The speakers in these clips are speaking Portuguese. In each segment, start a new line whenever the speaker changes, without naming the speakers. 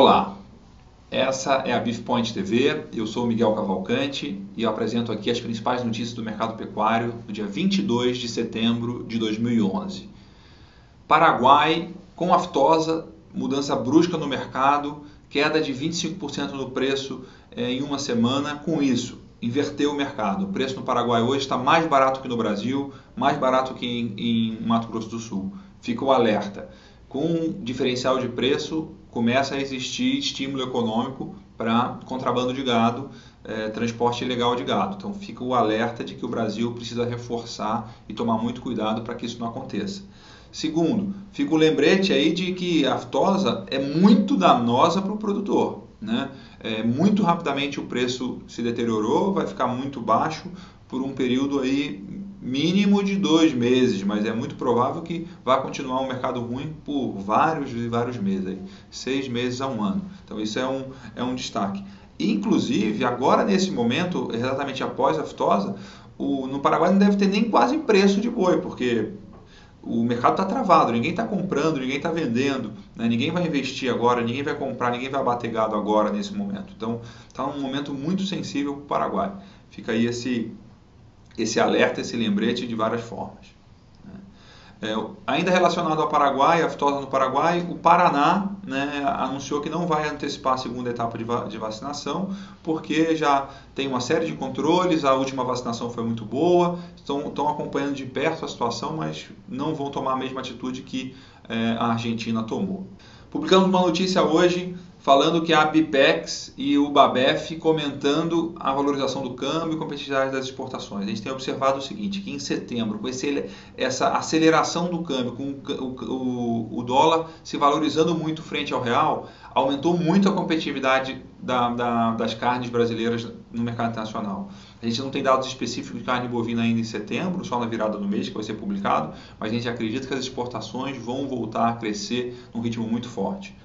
Olá, essa é a Beef Point TV, eu sou o Miguel Cavalcante e eu apresento aqui as principais notícias do mercado pecuário do dia 22 de setembro de 2011. Paraguai, com aftosa, mudança brusca no mercado, queda de 25% no preço em uma semana. Com isso, inverteu o mercado. O preço no Paraguai hoje está mais barato que no Brasil, mais barato que em Mato Grosso do Sul. Fica o alerta. Com diferencial de preço, começa a existir estímulo econômico para contrabando de gado, transporte ilegal de gado. Então fica o alerta de que o Brasil precisa reforçar e tomar muito cuidado para que isso não aconteça. Segundo, fica o lembrete aí de que a aftosa é muito danosa para o produtor, né? Muito rapidamente o preço se deteriorou, vai ficar muito baixo por um período aí mínimo de 2 meses, mas é muito provável que vá continuar um mercado ruim por vários e vários meses, aí, 6 meses a 1 ano. Então isso é um destaque. Inclusive, agora nesse momento, exatamente após a aftosa, no Paraguai não deve ter nem quase preço de boi, porque o mercado está travado, ninguém está comprando, ninguém está vendendo, né? Ninguém vai investir agora, ninguém vai comprar, ninguém vai abater gado agora nesse momento. Então está um momento muito sensível para o Paraguai. Fica aí esse alerta, esse lembrete de várias formas. Ainda relacionado ao Paraguai, a aftosa no Paraguai, o Paraná, né, anunciou que não vai antecipar a segunda etapa de vacinação, porque já tem uma série de controles, a última vacinação foi muito boa, estão acompanhando de perto a situação, mas não vão tomar a mesma atitude que a Argentina tomou. Publicamos uma notícia hoje falando que a Bipex e o Babef comentando a valorização do câmbio e competitividade das exportações. A gente tem observado o seguinte, que em setembro, com essa aceleração do câmbio, com o dólar se valorizando muito frente ao real, aumentou muito a competitividade das carnes brasileiras no mercado internacional. A gente não tem dados específicos de carne bovina ainda em setembro, só na virada do mês que vai ser publicado, mas a gente acredita que as exportações vão voltar a crescer num ritmo muito forte.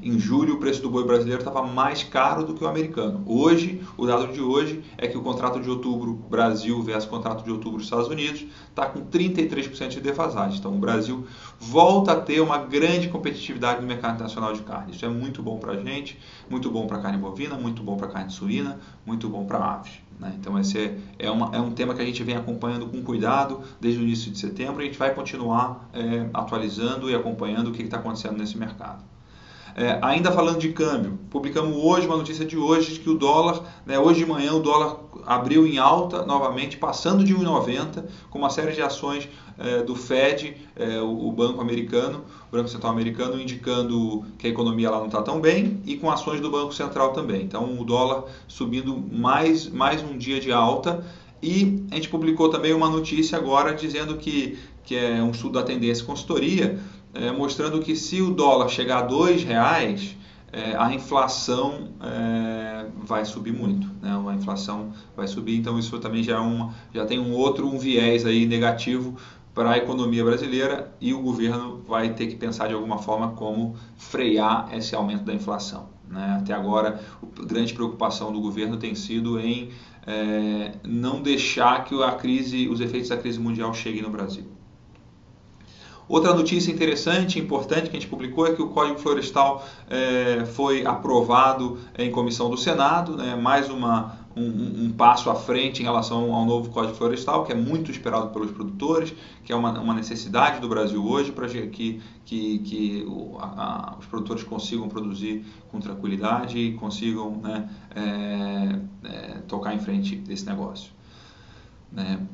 Em julho, o preço do boi brasileiro estava mais caro do que o americano. Hoje, o dado de hoje é que o contrato de outubro Brasil versus o contrato de outubro Estados Unidos está com 33% de defasagem. Então, o Brasil volta a ter uma grande competitividade no mercado internacional de carne. Isso é muito bom para a gente, muito bom para a carne bovina, muito bom para a carne suína, muito bom para aves. Então, esse é um tema que a gente vem acompanhando com cuidado desde o início de setembro e a gente vai continuar atualizando e acompanhando o que está acontecendo nesse mercado. Ainda falando de câmbio, publicamos hoje uma notícia de hoje de que o dólar, hoje de manhã o dólar abriu em alta novamente, passando de 1,90, com uma série de ações do Fed, o Banco Americano, o Banco Central Americano, indicando que a economia lá não está tão bem, e com ações do Banco Central também. Então o dólar subindo mais um dia de alta. E a gente publicou também uma notícia agora dizendo que é um estudo da Tendência Consultoria, mostrando que se o dólar chegar a R$2, a inflação vai subir muito, né? A inflação vai subir, então isso também já tem um viés aí negativo para a economia brasileira e o governo vai ter que pensar de alguma forma como frear esse aumento da inflação, né? Até agora, a grande preocupação do governo tem sido em não deixar que os efeitos da crise mundial cheguem no Brasil. Outra notícia interessante, importante, que a gente publicou é que o Código Florestal foi aprovado em comissão do Senado, né? Mais um passo à frente em relação ao novo Código Florestal, que é muito esperado pelos produtores, que é uma necessidade do Brasil hoje para que os produtores consigam produzir com tranquilidade e consigam, né, tocar em frente desse negócio.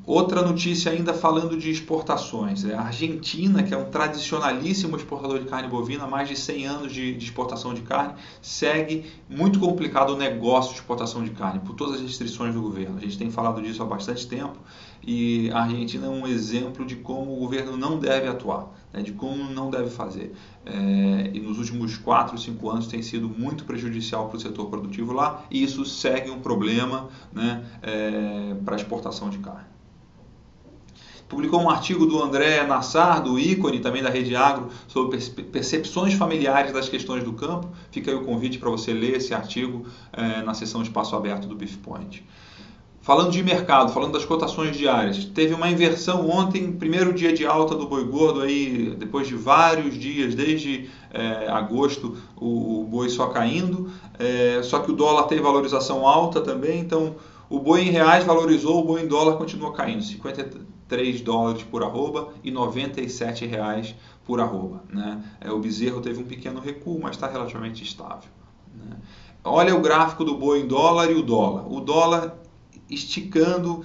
Outra notícia ainda falando de exportações, a Argentina, que é um tradicionalíssimo exportador de carne bovina, mais de 100 anos de exportação de carne, segue muito complicado o negócio de exportação de carne, por todas as restrições do governo. A gente tem falado disso há bastante tempo e a Argentina é um exemplo de como o governo não deve atuar, de como não deve fazer. E nos últimos 4 ou 5 anos tem sido muito prejudicial para o setor produtivo lá e isso segue um problema, né, para a exportação de carne. Publicou um artigo do André Nassar, do Ícone, também da Rede Agro, sobre percepções familiares das questões do campo. Fica aí o convite para você ler esse artigo na seção Espaço Aberto do Beef Point. Falando de mercado, falando das cotações diárias, teve uma inversão ontem, primeiro dia de alta do boi gordo, aí, depois de vários dias, desde agosto, o boi só caindo, só que o dólar teve valorização alta também, então o boi em reais valorizou, o boi em dólar continua caindo, 53 dólares por arroba e 97 reais por arroba. Né? O bezerro teve um pequeno recuo, mas está relativamente estável. Né? Olha o gráfico do boi em dólar e o dólar. O dólar esticando,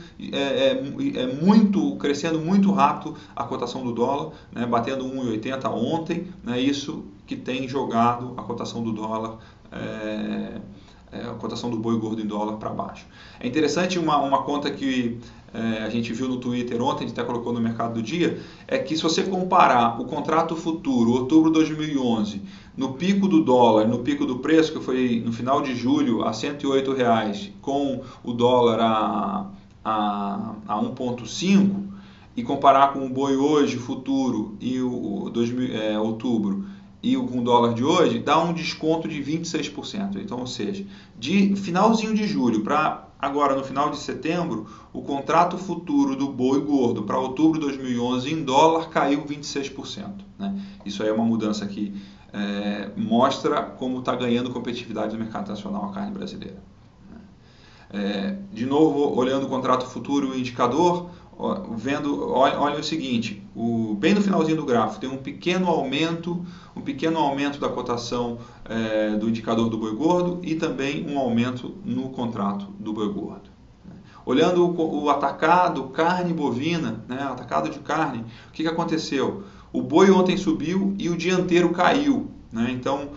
crescendo muito rápido a cotação do dólar, né, batendo 1,80 ontem, né, isso que tem jogado a cotação do dólar, a cotação do boi gordo em dólar para baixo. É interessante uma conta que a gente viu no Twitter ontem, a gente até colocou no Mercado do Dia, é que se você comparar o contrato futuro, outubro de 2011, no pico do dólar, no pico do preço, que foi no final de julho a R$108, com o dólar a 1,5, e comparar com o boi hoje, futuro, e outubro, e com o dólar de hoje, dá um desconto de 26%. Então, ou seja, de finalzinho de julho para agora no final de setembro, o contrato futuro do boi gordo para outubro de 2011 em dólar caiu 26%. Né? Isso aí é uma mudança que mostra como está ganhando competitividade no mercado nacional a carne brasileira. De novo, olhando o contrato futuro e o indicador, olha o seguinte, bem no finalzinho do gráfico tem um pequeno aumento da cotação do indicador do boi gordo e também um aumento no contrato do boi gordo. Olhando o atacado, carne bovina, né, atacado de carne, o que aconteceu? O boi ontem subiu e o dianteiro caiu. Né? Então,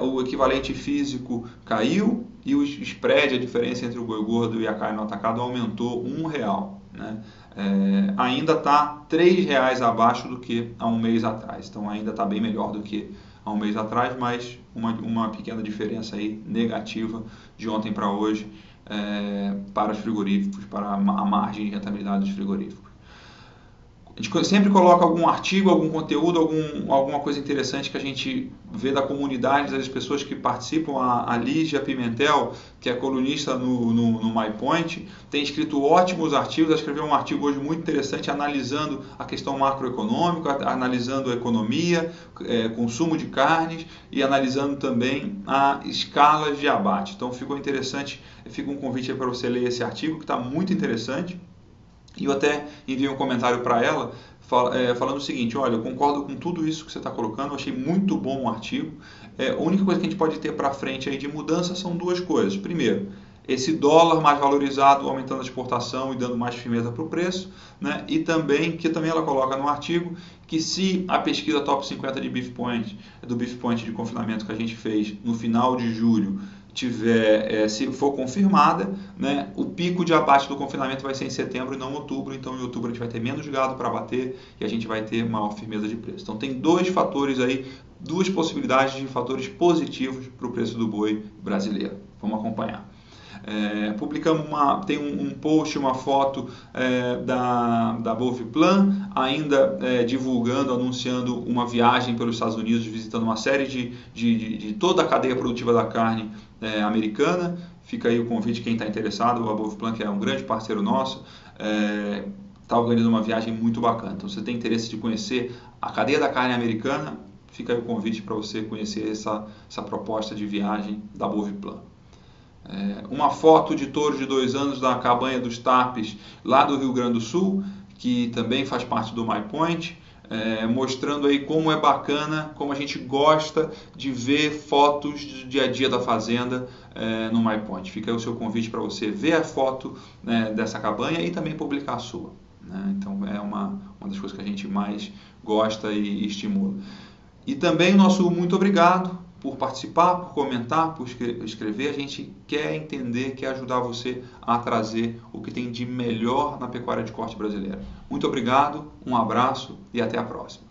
o equivalente físico caiu e o spread, a diferença entre o boi gordo e a carne no atacado, aumentou R$1. Né? Ainda está R$3 abaixo do que há um mês atrás. Então, ainda está bem melhor do que há um mês atrás, mas uma pequena diferença aí negativa de ontem para hoje para os frigoríficos, para a margem de rentabilidade dos frigoríficos. A gente sempre coloca algum artigo, algum conteúdo, alguma coisa interessante que a gente vê da comunidade, das pessoas que participam. A Lígia Pimentel, que é colunista no MyPoint, tem escrito ótimos artigos. Ela escreveu um artigo hoje muito interessante analisando a questão macroeconômica, analisando a economia, consumo de carnes e analisando também a escalas de abate. Então ficou interessante, fica um convite para você ler esse artigo que está muito interessante. E eu até enviei um comentário para ela falando o seguinte: olha, eu concordo com tudo isso que você está colocando, eu achei muito bom o artigo. A única coisa que a gente pode ter para frente aí de mudança são duas coisas. Primeiro, esse dólar mais valorizado aumentando a exportação e dando mais firmeza para o preço, né? E também, que também ela coloca no artigo, que se a pesquisa Top 50 de Beef Point, do Beef Point de confinamento que a gente fez no final de julho, se for confirmada, né, o pico de abate do confinamento vai ser em setembro e não em outubro, então em outubro a gente vai ter menos gado para abater e a gente vai ter maior firmeza de preço. Então tem dois fatores aí, duas possibilidades de fatores positivos para o preço do boi brasileiro. Vamos acompanhar. Publicamos tem um post, uma foto da Boviplan, ainda divulgando, anunciando uma viagem pelos Estados Unidos, visitando uma série de toda a cadeia produtiva da carne americana. Fica aí o convite, quem está interessado, a Boviplan, que é um grande parceiro nosso, está organizando uma viagem muito bacana. Então, se você tem interesse de conhecer a cadeia da carne americana, fica aí o convite para você conhecer essa proposta de viagem da Boviplan. Uma foto de touros de 2 anos da cabanha dos Tapes, lá do Rio Grande do Sul, que também faz parte do MyPoint, mostrando aí como é bacana, como a gente gosta de ver fotos do dia a dia da fazenda no MyPoint. Fica aí o seu convite para você ver a foto dessa cabanha e também publicar a sua. Né? Então é uma das coisas que a gente mais gosta e estimula. E também o nosso muito obrigado por participar, por comentar, por escrever. A gente quer entender, quer ajudar você a trazer o que tem de melhor na pecuária de corte brasileira. Muito obrigado, um abraço e até a próxima.